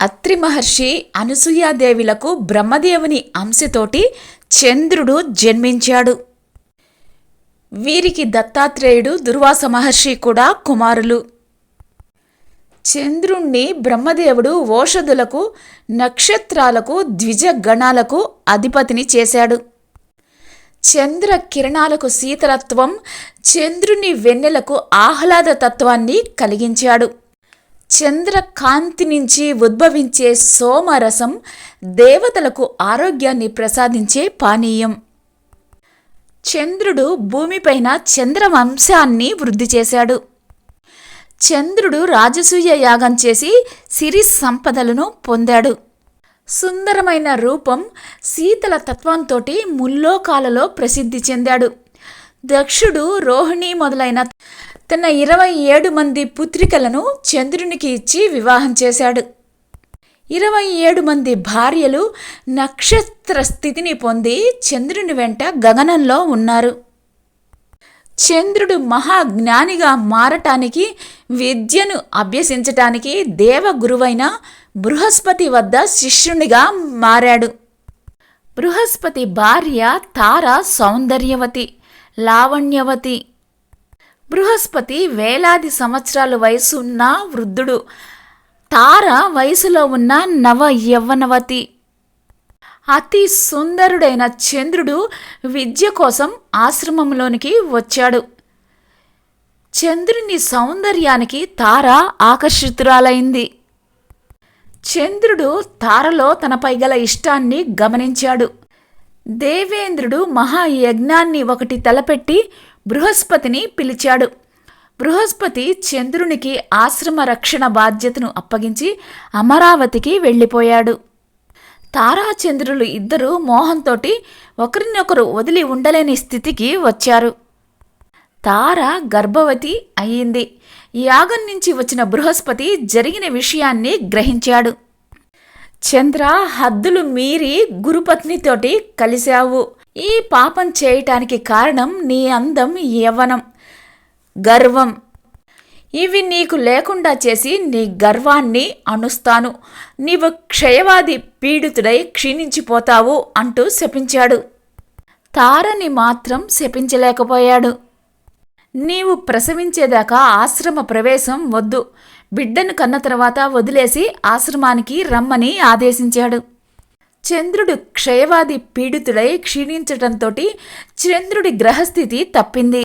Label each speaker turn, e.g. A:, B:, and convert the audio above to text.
A: అత్రి మహర్షి అనసూయాదేవిలకు బ్రహ్మదేవుని అంశతోటి చంద్రుడు జన్మించాడు. వీరికి దత్తాత్రేయుడు, దుర్వాస మహర్షి కూడా కుమారులు. చంద్రుణ్ణి బ్రహ్మదేవుడు ఓషధులకు, నక్షత్రాలకు, ద్విజగణాలకు అధిపతిని చేశాడు. చంద్ర కిరణాలకు శీతలత్వం, చంద్రుని వెన్నెలకు ఆహ్లాదతత్వాన్ని కలిగించాడు. చంద్రకాంతి నుంచి ఉద్భవించే సోమరసం దేవతలకు ఆరోగ్యాన్ని ప్రసాదించే పానీయం. చంద్రుడు భూమిపైన చంద్రవంశాన్ని వృద్ధి చేశాడు. చంద్రుడు రాజసూయ యాగం చేసి సిరి సంపదలను పొందాడు. సుందరమైన రూపం, శీతల తత్వంతో ముల్లోకాలలో ప్రసిద్ధి చెందాడు. దక్షుడు రోహిణి మొదలైన తన 27 మంది పుత్రికలను చంద్రునికి ఇచ్చి వివాహం చేశాడు. 27 మంది భార్యలు నక్షత్ర స్థితిని పొంది చంద్రుని వెంట గగనంలో ఉన్నారు. చంద్రుడు మహాజ్ఞానిగా మారటానికి, విద్యను అభ్యసించటానికి దేవగురువైన బృహస్పతి వద్ద శిష్యునిగా మారాడు. బృహస్పతి భార్య తార సౌందర్యవతి, లావణ్యవతి. బృహస్పతి వేలాది సంవత్సరాల వయసు ఉన్న వృద్ధుడు. తార వయసులో ఉన్న నవ యవ్వనవతి. అతి సుందరుడైన చంద్రుడు విద్య కోసం ఆశ్రమంలోనికి వచ్చాడు. చంద్రుని సౌందర్యానికి తార ఆకర్షితురాలైంది. చంద్రుడు తారలో తనపై గల ఇష్టాన్ని గమనించాడు. దేవేంద్రుడు మహాయజ్ఞాన్ని ఒకటి తలపెట్టి బృహస్పతిని పిలిచాడు. బృహస్పతి చంద్రునికి ఆశ్రమ రక్షణ బాధ్యతను అప్పగించి అమరావతికి వెళ్ళిపోయాడు. తారాచంద్రులు ఇద్దరూ మోహంతో ఒకరినొకరు వదిలి ఉండలేని స్థితికి వచ్చారు. తార గర్భవతి అయ్యింది. యాగం నుంచి వచ్చిన బృహస్పతి జరిగిన విషయాన్ని గ్రహించాడు. చంద్ర, హద్దులు మీరి గురుపత్నితోటి కలిశావు. ఈ పాపం చేయటానికి కారణం నీ అందం, యవ్వనం, గర్వం. ఇవి నీకు లేకుండా చేసి నీ గర్వాన్ని అణుస్తాను. నీవు క్షయవాది పీడితుడై క్షీణించిపోతావు అంటూ శపించాడు. తారని మాత్రం శపించలేకపోయాడు. నీవు ప్రసవించేదాకా ఆశ్రమ ప్రవేశం వద్దు. బిడ్డను కన్న తర్వాత వదిలేసి ఆశ్రమానికి రమ్మని ఆదేశించాడు. చంద్రుడు క్షయవాది పీడితుడై క్షీణించటంతో చంద్రుడి గ్రహస్థితి తప్పింది.